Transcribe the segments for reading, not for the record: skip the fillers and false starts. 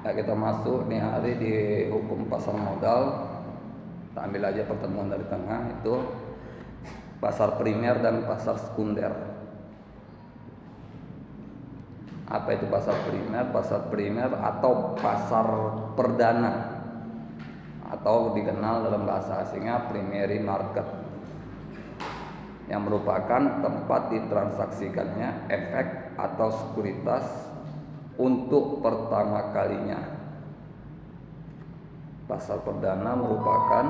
Ya, kita masuk nih hari di hukum pasar modal. Kita ambil aja pertemuan dari tengah, itu pasar primer dan pasar sekunder. Apa itu pasar primer? Pasar primer atau pasar perdana, atau dikenal dalam bahasa asingnya primary market, yang merupakan tempat ditransaksikannya efek atau sekuritas untuk pertama kalinya. Pasar perdana merupakan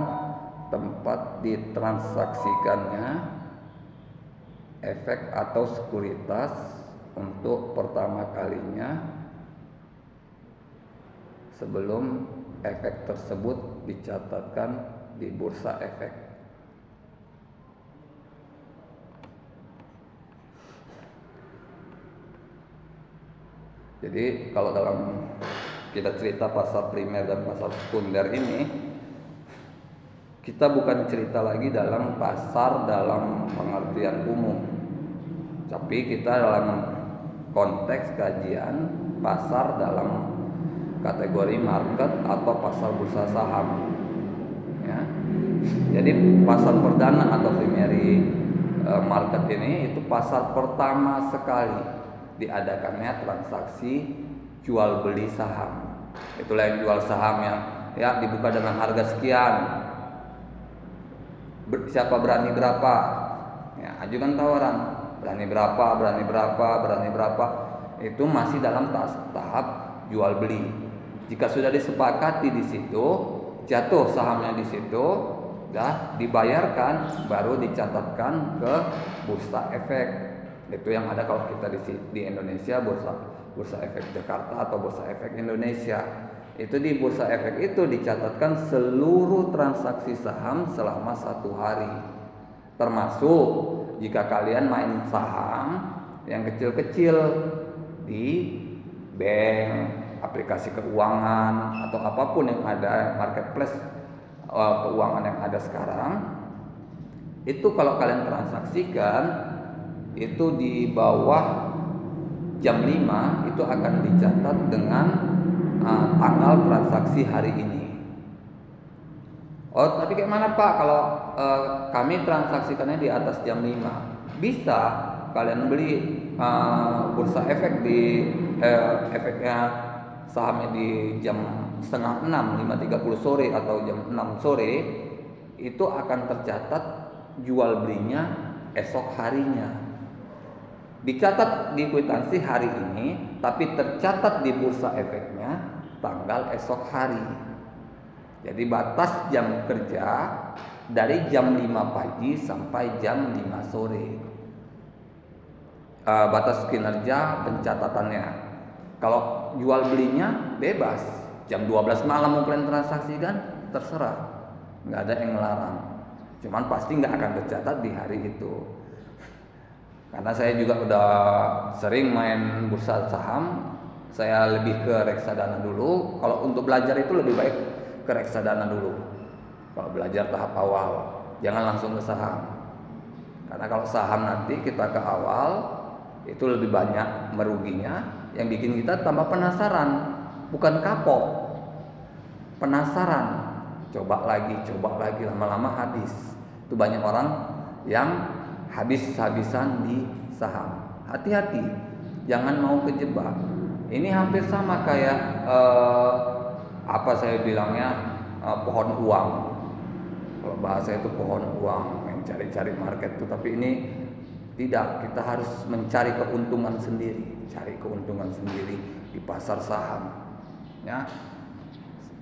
tempat ditransaksikannya efek atau sekuritas untuk pertama kalinya sebelum efek tersebut dicatatkan di bursa efek. Jadi kalau dalam kita cerita pasar primer dan pasar sekunder ini, kita bukan cerita lagi dalam pasar dalam pengertian umum, tapi kita dalam konteks kajian pasar dalam kategori market atau pasar bursa saham. Ya. Jadi pasar perdana atau primary market ini itu pasar pertama sekali diadakannya transaksi jual beli saham. Itulah yang jual saham yang ya dibuka dengan harga sekian. Siapa berani berapa? Ya, ajukan tawaran. Berani berapa? Itu masih dalam tahap jual beli. Jika sudah disepakati di situ, jatuh sahamnya di situ, dah dibayarkan, baru dicatatkan ke bursa efek. Itu yang ada kalau kita di Indonesia, bursa efek Jakarta atau bursa efek Indonesia. Itu di bursa efek itu dicatatkan seluruh transaksi saham selama 1 hari, termasuk jika kalian main saham yang kecil-kecil di bank, aplikasi keuangan atau apapun yang ada, marketplace keuangan yang ada sekarang. Itu kalau kalian transaksikan itu di bawah jam 5 itu akan dicatat dengan tanggal transaksi hari ini. Oh, tapi kayak mana Pak kalau kami transaksikannya di atas jam 5? Bisa kalian beli bursa efek di efeknya sahamnya di jam setengah 6, 5.30 sore atau jam 6 sore, itu akan tercatat jual belinya esok harinya. Dicatat di kwitansi hari ini, tapi tercatat di bursa efeknya tanggal esok hari. Jadi batas jam kerja dari jam 5 pagi sampai jam 5 sore. Batas kinerja pencatatannya. Kalau jual belinya bebas, jam 12 malam mau kalian transaksikan, terserah, nggak ada yang ngelarang. Cuman pasti nggak akan tercatat di hari itu. Karena saya juga udah sering main bursa saham, saya lebih ke reksadana dulu. Kalau untuk belajar itu lebih baik ke reksadana dulu. Kalau belajar tahap awal, jangan langsung ke saham. Karena kalau saham nanti kita ke awal, itu lebih banyak meruginya, yang bikin kita tambah penasaran, bukan kapok. Penasaran, coba lagi, lama-lama habis. Itu banyak orang yang habis-habisan di saham. Hati-hati, jangan mau kejebak. Ini hampir sama kayak apa saya bilangnya pohon uang. Kalau bahasa itu pohon uang, mencari-cari market itu. Tapi ini tidak, kita harus mencari keuntungan sendiri, di pasar saham. Ya,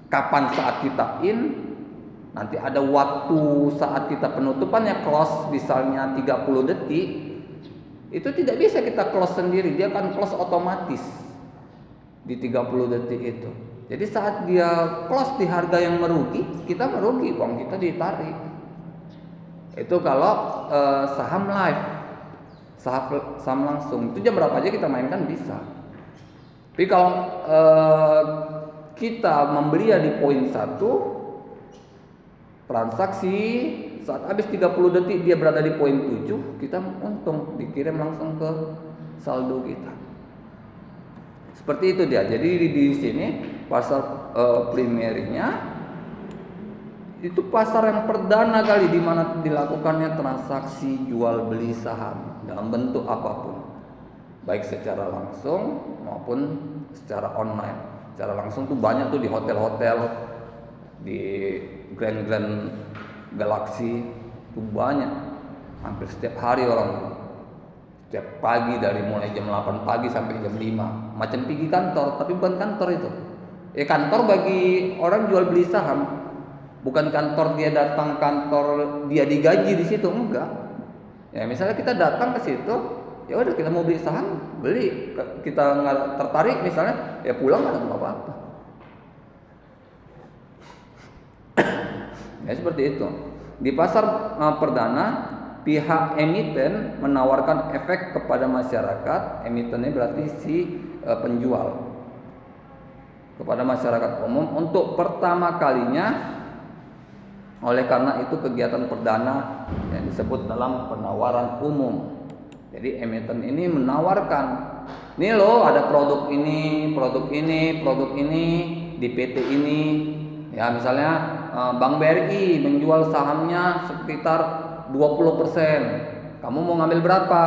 kapan saat kita in? Nanti ada waktu saat kita penutupannya close, misalnya 30 detik. Itu tidak bisa kita close sendiri, dia akan close otomatis di 30 detik itu. Jadi saat dia close di harga yang merugi, kita merugi, uang kita ditarik. Itu kalau saham live, saham langsung. Itu jam berapa aja kita mainkan bisa. Tapi kalau kita membeli di poin 1, transaksi saat habis 30 detik dia berada di poin 7, kita untung, dikirim langsung ke saldo kita. Seperti itu dia. Jadi di sini pasar primerinya itu pasar yang perdana kali di mana dilakukannya transaksi jual beli saham dalam bentuk apapun, baik secara langsung maupun secara online. Secara langsung tuh banyak tuh di hotel-hotel, di Grand Galaxy tuh banyak, hampir setiap hari orang, setiap pagi dari mulai jam 8 pagi sampai jam 5, macam pergi kantor, tapi bukan kantor itu. Kantor bagi orang jual beli saham. Bukan kantor dia datang kantor dia digaji di situ, enggak. Ya misalnya kita datang ke situ, ya udah kita mau beli saham, beli. Kita nggak tertarik misalnya, ya pulang nggak ada apa-apa. Ya seperti itu. Di pasar perdana, pihak emiten menawarkan efek kepada masyarakat. Emitennya berarti si penjual, kepada masyarakat umum untuk pertama kalinya. Oleh karena itu kegiatan perdana yang disebut dalam penawaran umum. Jadi emiten ini menawarkan, nih loh ada produk ini, produk ini, produk ini di PT ini. Ya misalnya Bank BRI menjual sahamnya sekitar 20%. Kamu mau ngambil berapa?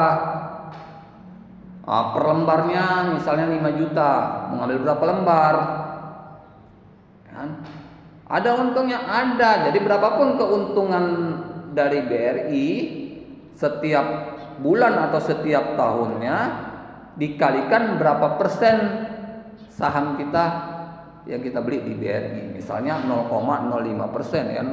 Per lembarnya misalnya 5 juta. Mau ngambil berapa lembar? Kan? Ada untungnya, ada. Jadi berapapun keuntungan dari BRI setiap bulan atau setiap tahunnya dikalikan berapa persen saham kita yang kita beli di BRI. Misalnya 0,05% ya,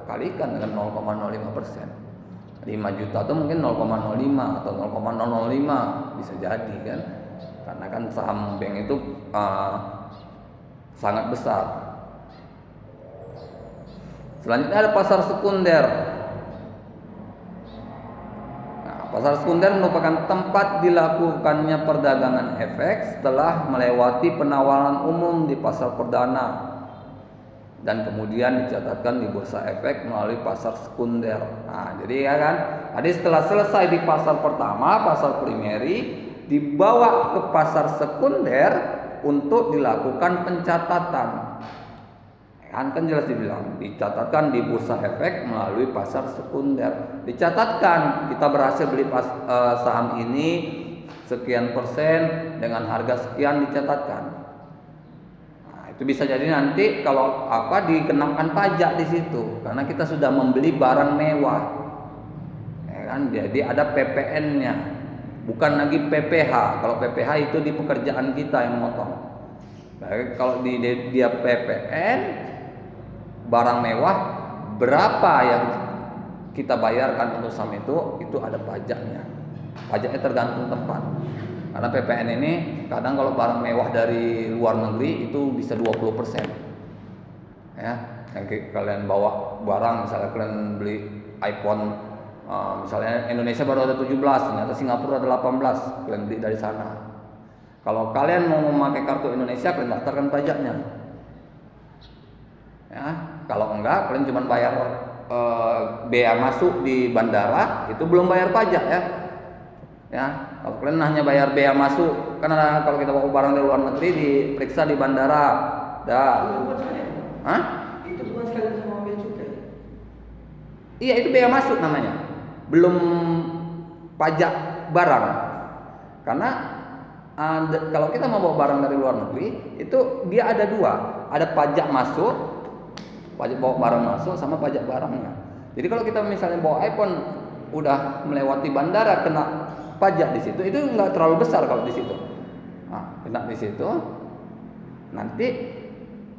kalikan dengan 0,05%. 5 juta itu mungkin 0,05 atau 0,005 bisa jadi kan. Karena kan saham bank itu sangat besar. Selanjutnya ada pasar sekunder. Nah, pasar sekunder merupakan tempat dilakukannya perdagangan efek setelah melewati penawaran umum di pasar perdana dan kemudian dicatatkan di bursa efek melalui pasar sekunder. Nah, jadi ya kan, tadi setelah selesai di pasar pertama, pasar primeri, dibawa ke pasar sekunder untuk dilakukan pencatatan. Kan jelas dibilang dicatatkan di bursa efek melalui pasar sekunder. Dicatatkan kita berhasil beli saham ini sekian persen dengan harga sekian, dicatatkan. Nah, itu bisa jadi nanti kalau dikenakan pajak di situ karena kita sudah membeli barang mewah. Ya kan? Jadi ada PPN-nya. Bukan lagi PPH. Kalau PPH itu di pekerjaan kita yang motong. Nah, kalau dia PPN barang mewah, berapa yang kita bayarkan untuk saham itu ada pajaknya. Pajaknya tergantung tempat. Karena PPN ini kadang kalau barang mewah dari luar negeri itu bisa 20%. Ya, yang kalian bawa barang, misalnya kalian beli iPhone, misalnya Indonesia baru ada 17, ternyata Singapura ada 18, kalian beli dari sana. Kalau kalian mau memakai kartu Indonesia, kalian daftarkan pajaknya. Ya, kalau enggak kalian cuma bayar bea masuk di bandara, itu belum bayar pajak ya. Ya, kalau kalian hanya bayar bea masuk, karena kalau kita bawa barang dari luar negeri diperiksa di bandara, Hah? Itu bukan sekali sama bea cukai. Iya, itu bea masuk namanya, belum pajak barang. Karena kalau kita mau bawa barang dari luar negeri, itu dia ada dua, ada pajak masuk, pajak bawa barang masuk sama pajak barangnya. Jadi kalau kita misalnya bawa iPhone udah melewati bandara kena pajak di situ, itu nggak terlalu besar kalau di situ. Nah, kena di situ, nanti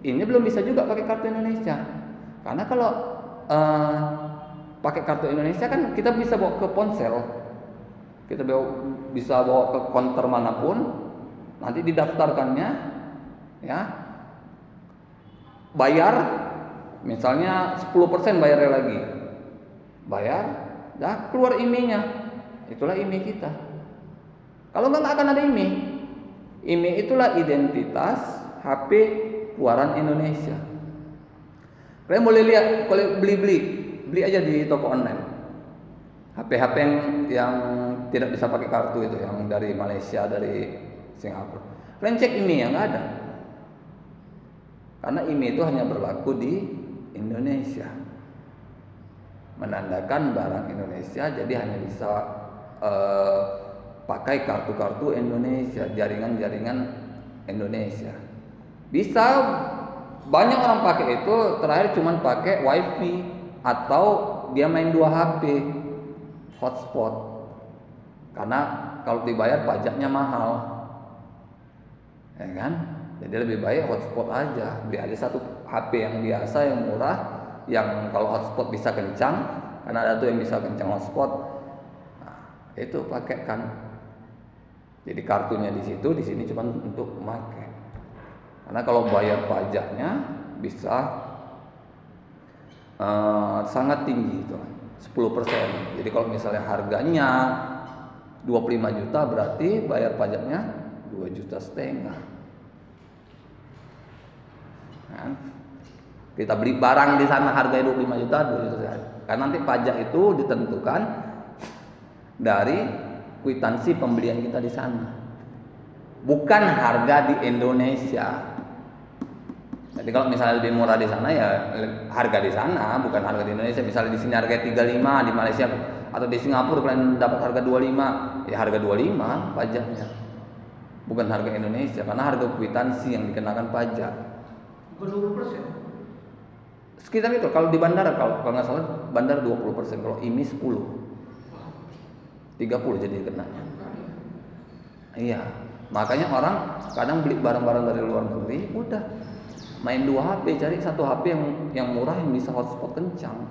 ini belum bisa juga pakai kartu Indonesia. Karena kalau pakai kartu Indonesia kan kita bisa bawa ke ponsel, kita bisa bawa ke konter manapun, nanti didaftarkannya, ya, bayar. Misalnya 10% bayarnya lagi, bayar, dah keluar IMEI-nya, itulah IMEI kita. Kalau nggak akan ada IMEI. IMEI itulah identitas HP keluaran Indonesia. Kalian boleh lihat, kalau beli aja di toko online. HP-HP yang tidak bisa pakai kartu itu, yang dari Malaysia, dari Singapura. Kalian cek IMEI-nya nggak ada. Karena IMEI itu hanya berlaku di Indonesia, menandakan barang Indonesia, jadi hanya bisa pakai kartu-kartu Indonesia, jaringan-jaringan Indonesia. Bisa banyak orang pakai itu, terakhir cuman pakai WiFi atau dia main 2 HP hotspot. Karena kalau dibayar pajaknya mahal. Ya kan? Jadi lebih baik hotspot aja. Biar ada satu HP yang biasa yang murah, yang kalau hotspot bisa kencang, karena ada tuh yang bisa kencang hotspot. Nah, itu pakai kan. Jadi kartunya di situ, di sini cuma untuk memakai. Karena kalau bayar pajaknya bisa sangat tinggi itu, 10%. Jadi kalau misalnya harganya 25 juta berarti bayar pajaknya 2,5 juta. Nah, kita beli barang di sana harganya 25 juta, 2 juta. Karena nanti pajak itu ditentukan dari kwitansi pembelian kita di sana, bukan harga di Indonesia. Jadi kalau misalnya lebih murah di sana ya harga di sana, bukan harga di Indonesia. Misalnya di sini harga 35, di Malaysia atau di Singapura kalian dapat harga 25, ya harga 25 pajaknya, bukan harga Indonesia, karena harga kwitansi yang dikenakan pajak. Bukan 20%. Sekitar itu. Kalau di bandara, kalau nggak salah bandara 20%, kalau IMEI 10, 30 jadi kenanya. Iya, makanya orang kadang beli barang-barang dari luar negeri, udah main 2 HP, cari satu HP yang murah yang bisa hotspot kencang.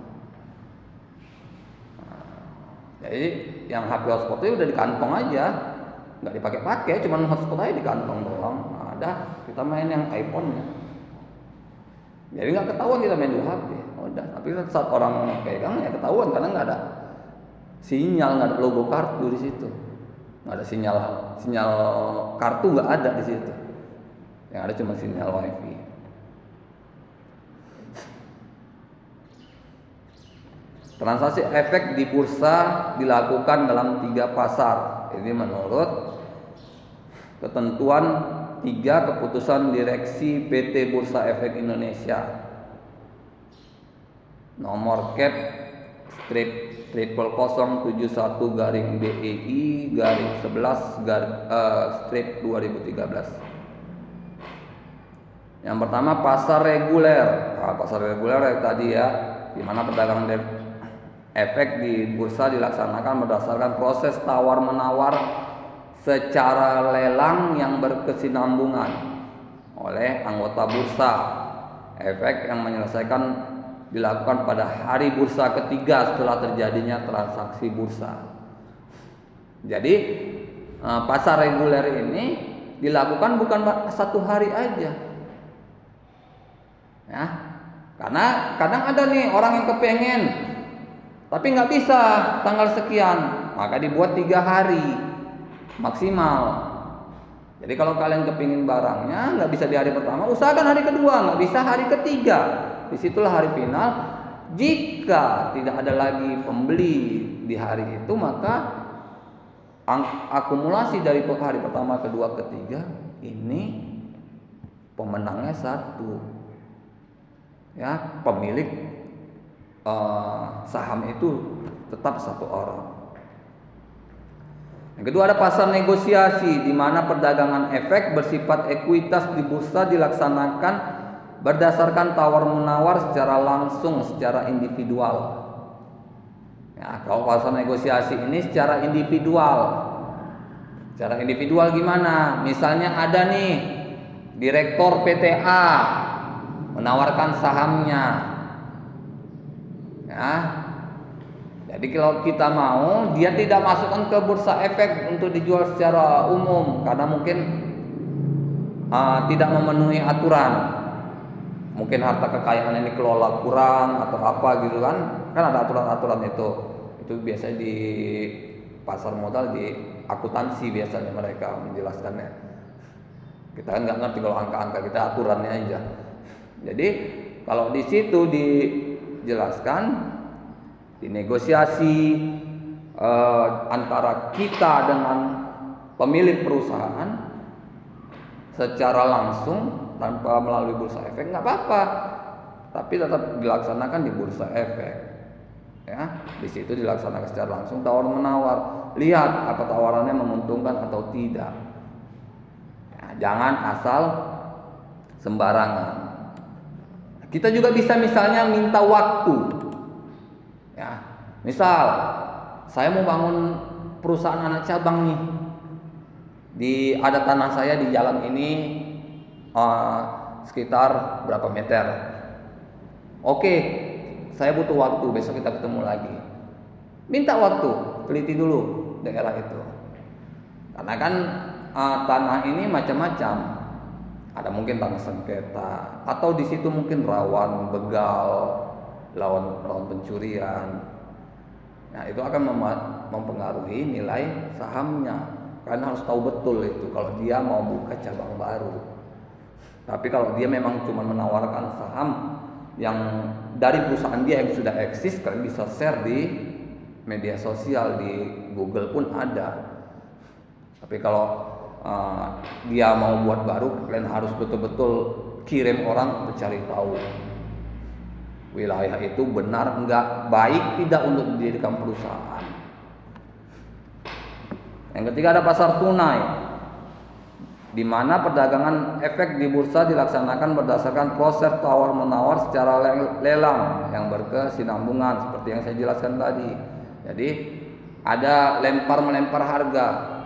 Jadi yang HP hotspot itu udah di kantong aja, nggak dipakai-pakai, cuman hotspot aja di kantong doang. Ada kita main yang iPhone-nya. Jadi nggak ketahuan kita main 2 HP. Udah, tapi saat orang pegang ya ketahuan karena nggak ada sinyal, nggak ada logo kartu di situ, nggak ada sinyal kartu, nggak ada di situ. Yang ada cuma sinyal WiFi. Transaksi efek di bursa dilakukan dalam 3 pasar. Ini menurut ketentuan 3 keputusan direksi PT Bursa Efek Indonesia nomor Cap strip 0071-BEI-11 strip 2013. Yang pertama pasar reguler. Nah, pasar reguler yang tadi ya, di mana perdagangan efek di bursa dilaksanakan berdasarkan proses tawar-menawar secara lelang yang berkesinambungan oleh anggota bursa efek yang menyelesaikan dilakukan pada hari bursa ketiga setelah terjadinya transaksi bursa. Jadi pasar reguler ini dilakukan bukan 1 hari aja, ya, karena kadang ada nih orang yang kepengen tapi nggak bisa tanggal sekian, maka dibuat 3 hari maksimal. Jadi kalau kalian kepingin barangnya nggak bisa di hari pertama, usahakan hari kedua, nggak bisa hari ketiga. Disitulah hari final. Jika tidak ada lagi pembeli di hari itu, maka akumulasi dari hari pertama, kedua, ketiga ini pemenangnya 1, ya, pemilik saham itu tetap 1 orang. Yang kedua ada pasar negosiasi, di mana perdagangan efek bersifat ekuitas di bursa dilaksanakan berdasarkan tawar-menawar secara langsung, secara individual. Ya, kalau pasar negosiasi ini secara individual. Secara individual gimana? Misalnya ada nih direktur PTA menawarkan sahamnya. Ya. Jadi kalau kita mau, dia tidak masukkan ke bursa efek untuk dijual secara umum karena mungkin tidak memenuhi aturan. Mungkin harta kekayaan ini dikelola kurang atau apa gitu kan ada aturan-aturan itu biasanya di pasar modal, di akuntansi biasanya mereka menjelaskannya. Kita kan nggak ngerti kalau angka-angka, kita aturannya aja. Jadi kalau di situ dijelaskan, dinegosiasi antara kita dengan pemilik perusahaan secara langsung tanpa melalui bursa efek nggak apa-apa, tapi tetap dilaksanakan di bursa efek. Ya, di situ dilaksanakan secara langsung tawar menawar. Lihat apa tawarannya menguntungkan atau tidak. Ya, jangan asal sembarangan. Kita juga bisa misalnya minta waktu. Ya, misal saya mau bangun perusahaan anak cabang nih. Ada tanah saya di jalan ini sekitar berapa meter. Oke, saya butuh waktu, besok kita ketemu lagi. Minta waktu, teliti dulu daerah itu. Karena kan tanah ini macam-macam. Ada mungkin tanah sengketa, atau di situ mungkin rawan begal, rawan pencurian. Nah, itu akan mempengaruhi nilai sahamnya. Karena harus tahu betul itu kalau dia mau buka cabang baru. Tapi kalau dia memang cuma menawarkan saham yang dari perusahaan dia yang sudah eksis, kalian bisa share di media sosial, di Google pun ada. Tapi kalau dia mau buat baru, kalian harus betul-betul kirim orang untuk cari tahu wilayah itu benar enggak, baik tidak untuk didirikan perusahaan. Yang ketiga ada pasar tunai, di mana perdagangan efek di bursa dilaksanakan berdasarkan proses tawar menawar secara lelang yang berkesinambungan seperti yang saya jelaskan tadi. Jadi ada lempar melempar harga.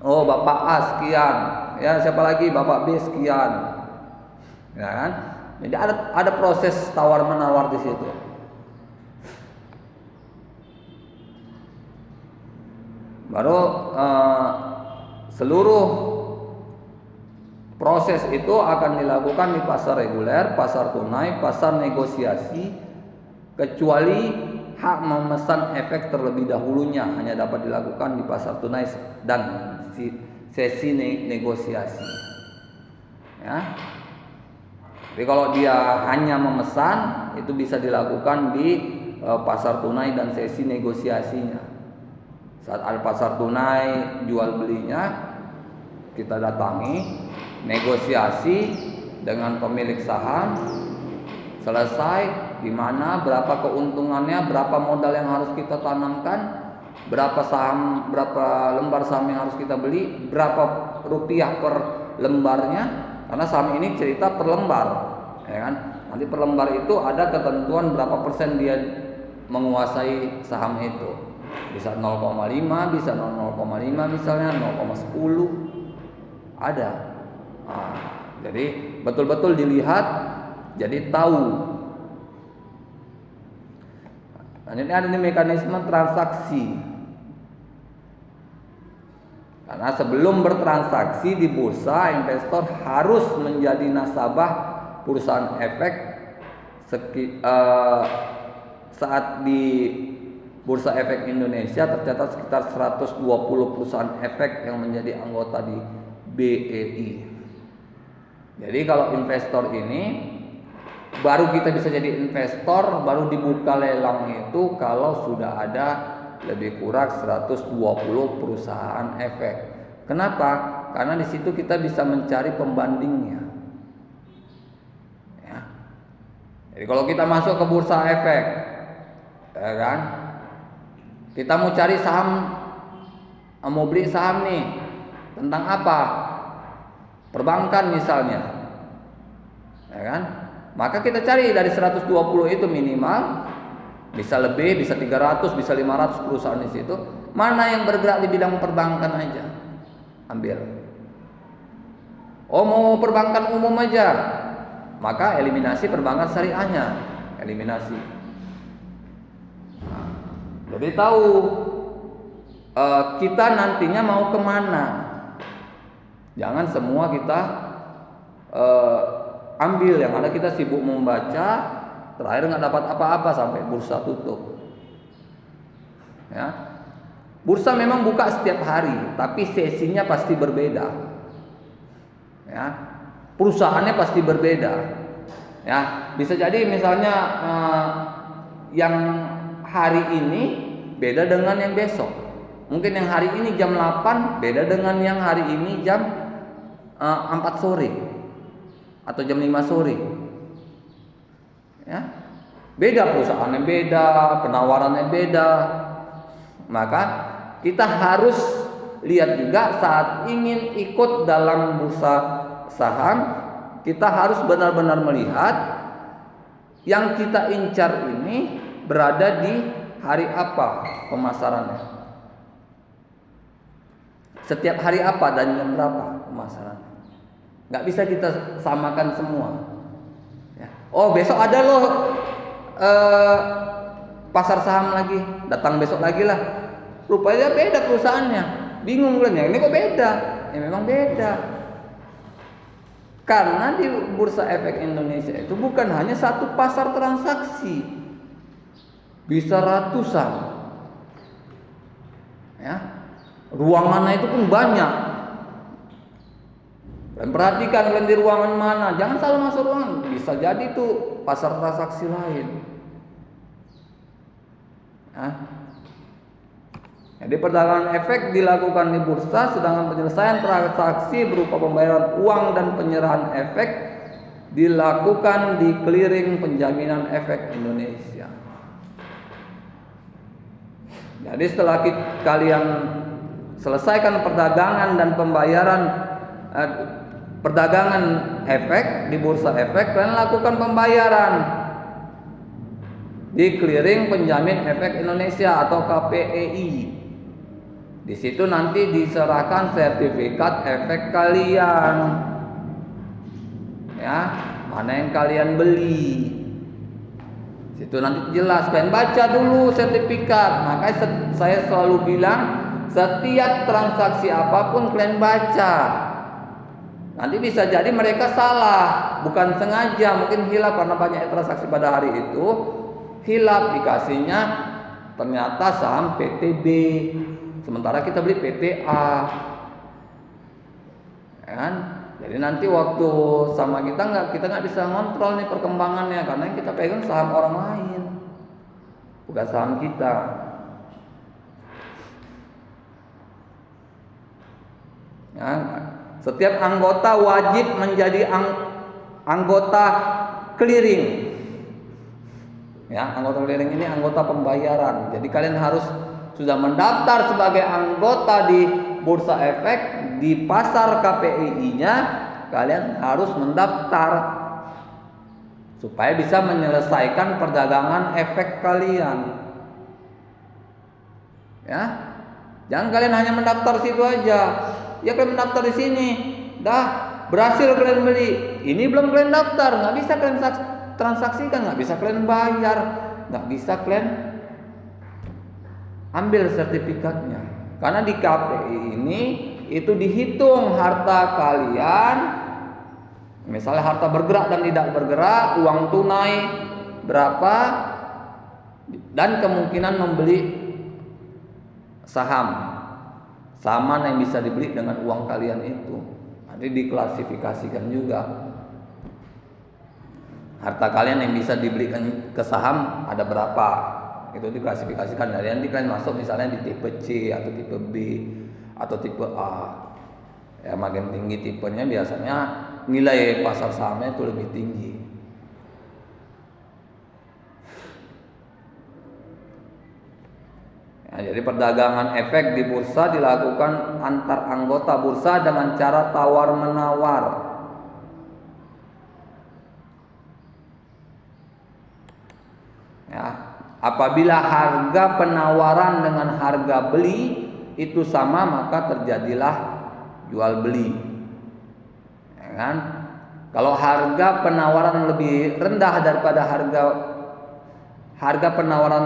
Oh, Bapak A sekian, ya siapa lagi, Bapak B sekian, ya kan? Jadi ada proses tawar menawar di situ. Baru seluruh proses itu akan dilakukan di pasar reguler, pasar tunai, pasar negosiasi, kecuali hak memesan efek terlebih dahulunya hanya dapat dilakukan di pasar tunai dan sesi negosiasi. Ya. Jadi kalau dia hanya memesan, itu bisa dilakukan di pasar tunai dan sesi negosiasinya. Saat ada pasar tunai jual belinya, kita datangi, negosiasi dengan pemilik saham, selesai di mana berapa keuntungannya, berapa modal yang harus kita tanamkan, berapa lembar saham yang harus kita beli, berapa rupiah per lembarnya, karena saham ini cerita per lembar, ya kan? Nanti per lembar itu ada ketentuan berapa persen dia menguasai saham itu. Bisa 0,5, bisa 0,5 misalnya 0,10 ada. Nah, jadi betul-betul dilihat, jadi tahu. Selanjutnya ada mekanisme transaksi. Karena sebelum bertransaksi di bursa, investor harus menjadi nasabah perusahaan efek saat di Bursa Efek Indonesia tercatat sekitar 120 perusahaan efek yang menjadi anggota di BEI. Jadi kalau investor ini baru kita bisa jadi investor, baru dibuka lelang itu kalau sudah ada lebih kurang 120 perusahaan efek. Kenapa? Karena di situ kita bisa mencari pembandingnya. Ya. Jadi kalau kita masuk ke bursa efek, ya kan? Kita mau cari saham, mau beli saham nih, tentang apa? Perbankan misalnya, ya kan? Maka kita cari dari 120 itu minimal, bisa lebih, bisa 300, bisa 500 perusahaan di situ. Mana yang bergerak di bidang perbankan aja, ambil. Oh, mau perbankan umum aja, maka eliminasi perbankan syariahnya, eliminasi. Jadi tahu kita nantinya mau kemana. Jangan semua kita ambil, yang ada kita sibuk membaca, terakhir nggak dapat apa-apa sampai bursa tutup. Ya, bursa memang buka setiap hari, tapi sesinya pasti berbeda. Ya, perusahaannya pasti berbeda. Ya, bisa jadi misalnya yang hari ini beda dengan yang besok. Mungkin yang hari ini jam 8 beda dengan yang hari ini jam 4 sore. atau jam 5 sore. Ya. Beda perusahaannya, beda, penawarannya beda. Maka kita harus lihat juga saat ingin ikut dalam bursa saham, kita harus benar-benar melihat yang kita incar ini berada di hari apa pemasarannya. Setiap hari apa dan jam berapa pemasarannya. Nggak bisa kita samakan semua. Ya. Oh, besok ada loh pasar saham lagi, datang besok lagi lah. Rupanya beda perusahaannya. Bingung kan ya, ini kok beda? Ya memang beda. Karena di Bursa Efek Indonesia itu bukan hanya satu pasar transaksi, bisa ratusan. Ya, ruangannya itu pun banyak. Dan perhatikan kalian di ruangan mana, jangan salah masuk ruangan. Bisa jadi itu pasar transaksi lain. Ya. Jadi perdagangan efek dilakukan di bursa, sedangkan penyelesaian transaksi berupa pembayaran uang dan penyerahan efek dilakukan di clearing penjaminan efek Indonesia. Jadi setelah kalian selesaikan perdagangan dan pembayaran perdagangan efek di bursa efek, kalian lakukan pembayaran di clearing penjamin efek Indonesia atau KPEI. Di situ nanti diserahkan sertifikat efek kalian, ya, mana yang kalian beli. Situ nanti jelas, kalian baca dulu sertifikat. Makanya saya selalu bilang, setiap transaksi apapun kalian baca. Nanti bisa jadi mereka salah, bukan sengaja, mungkin hilap karena banyak transaksi pada hari itu, hilap dikasihnya ternyata saham PTB. Sementara kita beli PTA, ya kan? Jadi nanti waktu sama kita nggak bisa ngontrol nih perkembangannya, karena yang kita pegang saham orang lain, bukan saham kita. Ya, setiap anggota wajib menjadi anggota clearing. Ya, anggota clearing ini anggota pembayaran. Jadi kalian harus sudah mendaftar sebagai anggota di Bursa Efek, di pasar KPI-nya kalian harus mendaftar supaya bisa menyelesaikan perdagangan efek kalian. Ya, jangan kalian hanya mendaftar situ aja. Ya kalian mendaftar di sini, dah berhasil kalian beli. Ini belum kalian daftar, nggak bisa kalian transaksikan, nggak bisa kalian bayar, nggak bisa kalian ambil sertifikatnya. Karena di KPI ini itu dihitung harta kalian, misalnya harta bergerak dan tidak bergerak, uang tunai berapa, dan kemungkinan membeli saham yang bisa dibeli dengan uang kalian itu. Nanti diklasifikasikan juga harta kalian yang bisa dibelikan ke saham ada berapa. Itu diklasifikasikan dari nanti kalian masuk misalnya di tipe C atau tipe B atau tipe A. Ya, makin tinggi tipenya biasanya nilai pasar sahamnya itu lebih tinggi. Ya, jadi perdagangan efek di bursa dilakukan antar anggota bursa dengan cara tawar menawar. Ya, apabila harga penawaran dengan harga beli itu sama, maka terjadilah jual beli. Ya kan? Kalau harga penawaran lebih rendah daripada harga penawaran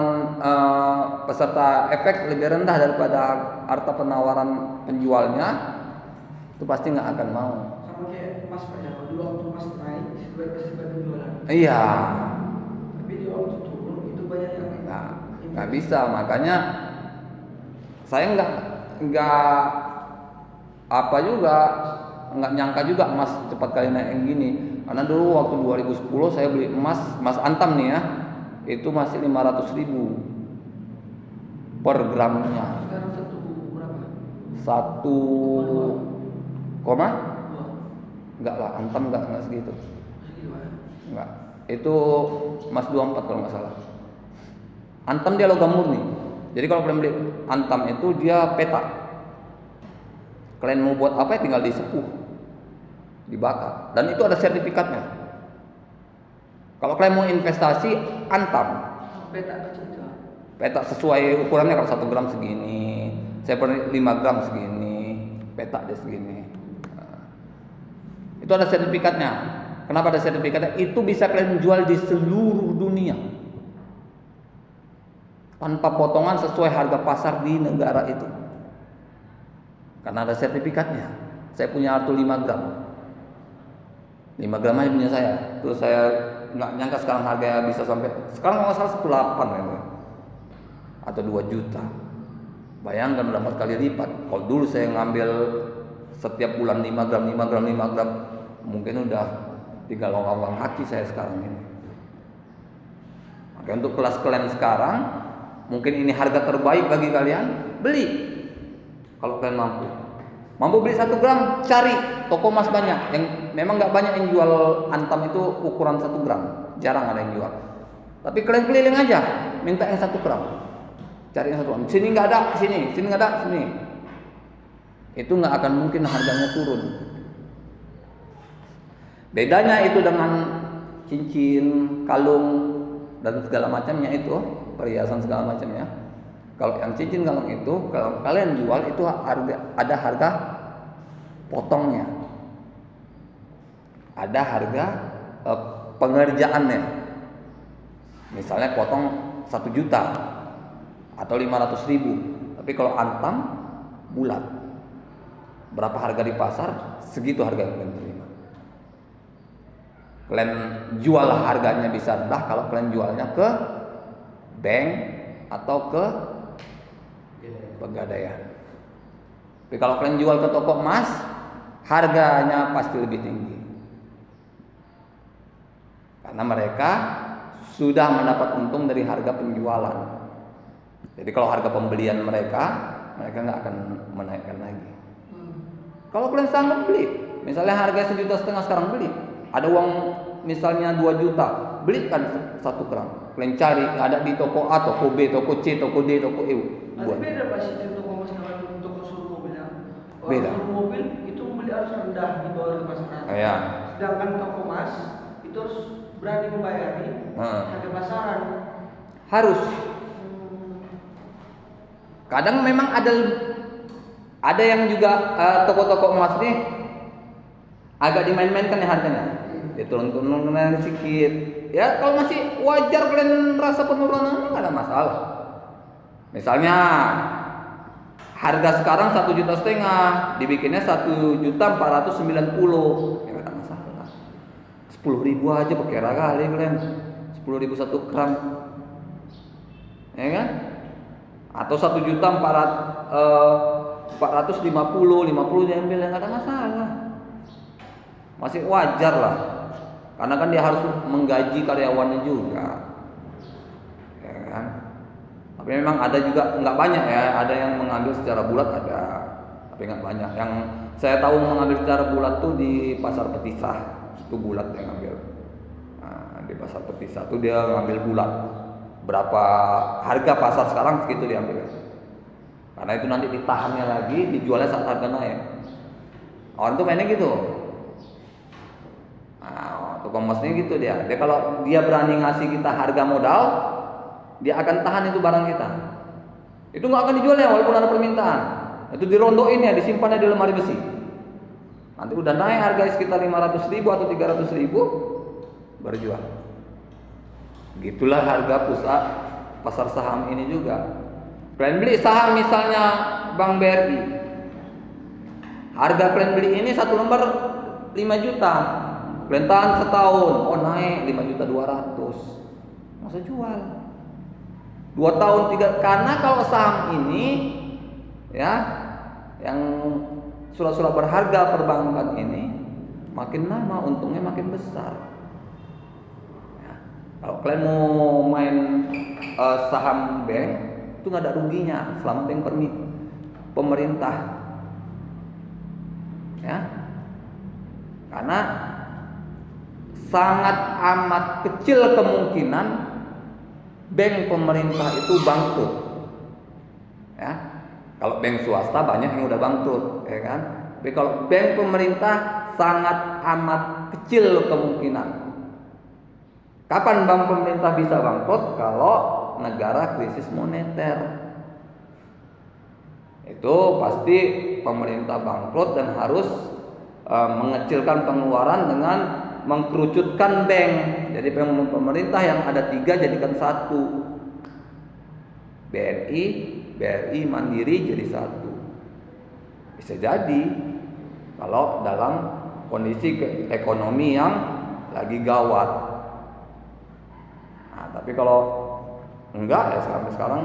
peserta efek lebih rendah daripada harga penawaran penjualnya, itu pasti nggak akan mau. Sama kayak emas Pak ya, dulu waktu emas naik pasti berjualan. Iya. Tapi di waktu turun itu banyak yang nggak bisa. Makanya saya nggak nyangka juga emas cepat kali naik yang gini. Karena dulu waktu 2010 saya beli emas antam nih ya, itu masih 500.000 per gramnya. Sekarang satu berapa? 1, Enggak lah, Antam enggak segitu. Segitu ya. Enggak. Itu Mas 24 kalau nggak salah. Antam dia logam murni. Jadi kalau kalian beli Antam itu dia petak. Kalian mau buat apa ya tinggal disepuh, dibakar. Dan itu ada sertifikatnya. Kalau kalian mau investasi Antam, Petak kecil itu. petak sesuai ukurannya, kalau 1 gram segini, saya pernah 5 gram segini, petak dia segini. Nah, itu ada sertifikatnya. Kenapa ada sertifikatnya? Itu bisa kalian jual di seluruh dunia tanpa potongan sesuai harga pasar di negara itu. Karena ada sertifikatnya. Saya punya Artu 5 gram. 5 gram aja punya saya. Terus saya nggak nyangka sekarang harganya bisa sampai, sekarang kalau nggak salah 1,8 gitu. Atau 2 juta. Bayangkan berapa kali lipat. Kalau dulu saya ngambil setiap bulan 5 gram, 5 gram, 5 gram, mungkin udah 3 lowong kaki saya sekarang ini. Maka untuk kelas kalian sekarang, mungkin ini harga terbaik bagi kalian, beli. Kalau kalian mampu beli 1 gram, cari toko emas banyak. Yang memang nggak banyak yang jual Antam itu ukuran 1 gram, jarang ada yang jual. Tapi kalian keliling aja, minta yang 1 gram, cari yang 1 gram. Sini nggak ada, sini nggak ada, sini. Itu nggak akan mungkin harganya turun. Bedanya itu dengan cincin, kalung, dan segala macamnya itu, perhiasan segala macamnya. Kalau yang cincin kalung itu, kalau kalian jual itu ada harga potongnya, ada harga pengerjaannya. Misalnya potong 1 juta atau 500.000. Tapi kalau Antam bulat, berapa harga di pasar, segitu harga yang kalian terima. Kalian jual harganya bisa rendah kalau kalian jualnya ke bank atau ke pegadaian. Tapi kalau kalian jual ke toko emas, harganya pasti lebih tinggi. Karena mereka sudah mendapat untung dari harga penjualan. Jadi kalau harga pembelian mereka nggak akan menaikkan lagi. Kalau kalian sanggup beli, misalnya harga 1,5 juta sekarang beli, ada uang misalnya 2 juta, belikan 1 gram. Kalian cari ada di toko A, toko B, toko C, toko D, toko E. Nanti beda pas itu toko emas dengan toko suruh mobilnya. Beda. Suruh mobil itu membeli harus rendah di bawah harga pasaran. Ya. Sedangkan toko emas itu harus berani membayari harga pasaran. Harus. Kadang memang ada yang juga toko-toko emas nih agak dimain-mainkan ya harganya. Diturun-turun sedikit. Ya kalau masih wajar kalian rasa penurunan nggak ada masalah. Misalnya harga sekarang 1,5 juta, dibikinnya 1.490.000, ya nggak ada masalah. 10.000 aja berkira kali kalian. 10.000 1 gram, ya kan? Atau 1.450.000 diambil, nggak ada masalah. Masih wajar lah. Karena kan dia harus menggaji karyawannya juga, ya kan? Tapi memang ada juga nggak banyak ya, ada yang mengambil secara bulat ada, tapi nggak banyak. Yang saya tahu mengambil secara bulat tuh di pasar Petisah, itu bulat yang ngambil. Nah, di pasar Petisah tuh dia ngambil bulat. Berapa harga pasar sekarang segitu diambil. Karena itu nanti ditahannya lagi, dijualnya saat harga naik. Orang tuh mainnya gitu. Nah, tukang emasnya gitu dia. Dia kalau dia berani ngasih kita harga modal, dia akan tahan itu barang kita. Itu nggak akan dijual ya walaupun ada permintaan. Itu dirondokin ya, disimpannya di lemari besi. Nanti udah naik harga sekitar 500.000 atau 300.000 baru jual. Gitulah harga pusat pasar saham ini juga. Kalian beli saham misalnya Bank BRI, harga kalian beli ini 1 lembar 5 juta. Kalian tahan setahun, oh naik 5.200.000, masa jual 2 tahun 3. Karena kalau saham ini ya, yang surat-surat berharga perbankan ini makin lama untungnya makin besar ya. Kalau kalian mau main saham bank itu nggak ada ruginya selama bank pemerintah ya. Karena sangat amat kecil kemungkinan bank pemerintah itu bangkrut. Ya. Kalau bank swasta banyak yang udah bangkrut, ya kan? Tapi kalau bank pemerintah sangat amat kecil kemungkinan. Kapan bank pemerintah bisa bangkrut? Kalau negara krisis moneter. Itu pasti pemerintah bangkrut dan harus mengecilkan pengeluaran dengan mengkerucutkan bank. Jadi pemerintah yang ada 3 jadikan 1. BNI, BRI, Mandiri jadi 1. Bisa jadi kalau dalam kondisi ekonomi yang lagi gawat. Nah, tapi kalau enggak ya sampai sekarang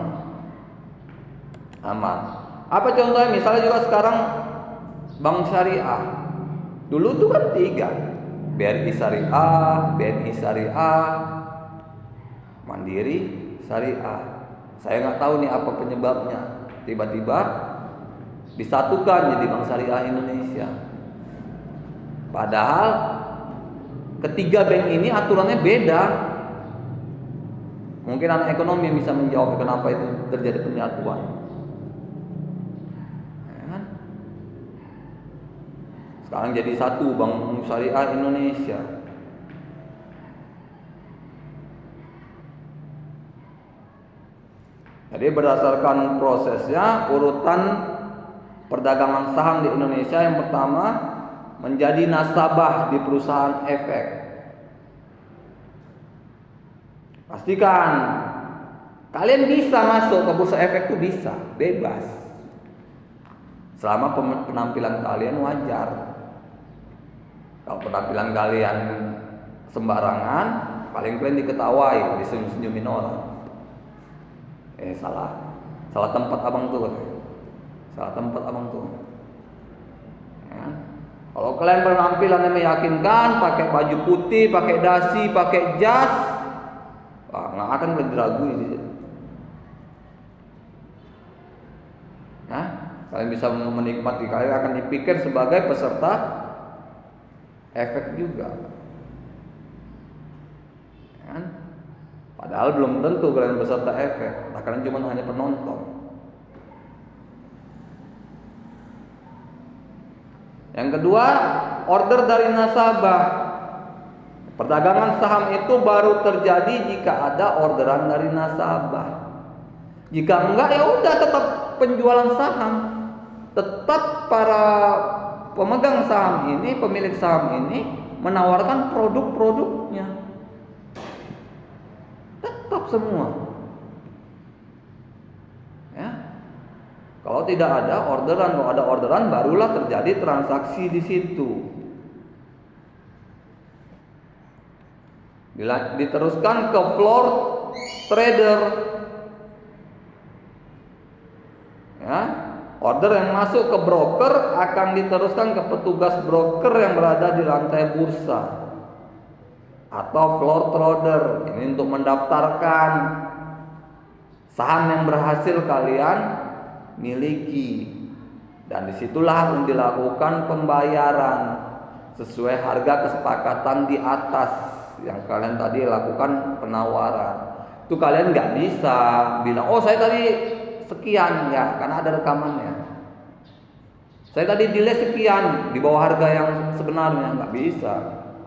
aman. Apa contohnya? Misalnya juga sekarang bank syariah. Dulu tuh kan 3, BRI Syariah, BNI Syariah, Mandiri Syariah. Saya nggak tahu nih apa penyebabnya. Tiba-tiba disatukan jadi Bank Syariah Indonesia. Padahal ketiga bank ini aturannya beda. Mungkin anak ekonomi yang bisa menjawab kenapa itu terjadi penyatuan. Sekarang jadi 1 Bank Syariah Indonesia. Jadi berdasarkan prosesnya, urutan perdagangan saham di Indonesia yang pertama menjadi nasabah di perusahaan efek. Pastikan kalian bisa masuk ke bursa efek itu, bisa, bebas. Selama penampilan kalian wajar. Kalau penampilan kalian sembarangan, paling kalian diketawai, disenyum-senyumin orang. Salah tempat abang tuh. Salah tempat abang tuh. Ya. Kalau kalian penampilannya meyakinkan, pakai baju putih, pakai dasi, pakai jas, nggak akan kalian diragui. Ya, kalian bisa menikmati, kalian akan dipikir sebagai peserta efek juga. Ya. Padahal belum tentu kalian peserta efek, kalian cuma hanya penonton. Yang kedua, order dari nasabah. Perdagangan saham itu baru terjadi jika ada orderan dari nasabah. Jika enggak, ya udah tetap penjualan saham. Tetap para pemegang saham ini, pemilik saham ini menawarkan produk-produknya. Tetap semua. Ya. Kalau tidak ada orderan, kalau ada orderan barulah terjadi transaksi di situ. Diteruskan ke floor trader. Ya, order yang masuk ke broker akan diteruskan ke petugas broker yang berada di lantai bursa atau floor trader. Ini untuk mendaftarkan saham yang berhasil kalian miliki, dan disitulah dilakukan pembayaran sesuai harga kesepakatan di atas yang kalian tadi lakukan penawaran. Itu kalian nggak bisa bilang, oh saya tadi sekian, ya, karena ada rekamannya. Saya tadi delay sekian di bawah harga yang sebenarnya, nggak bisa.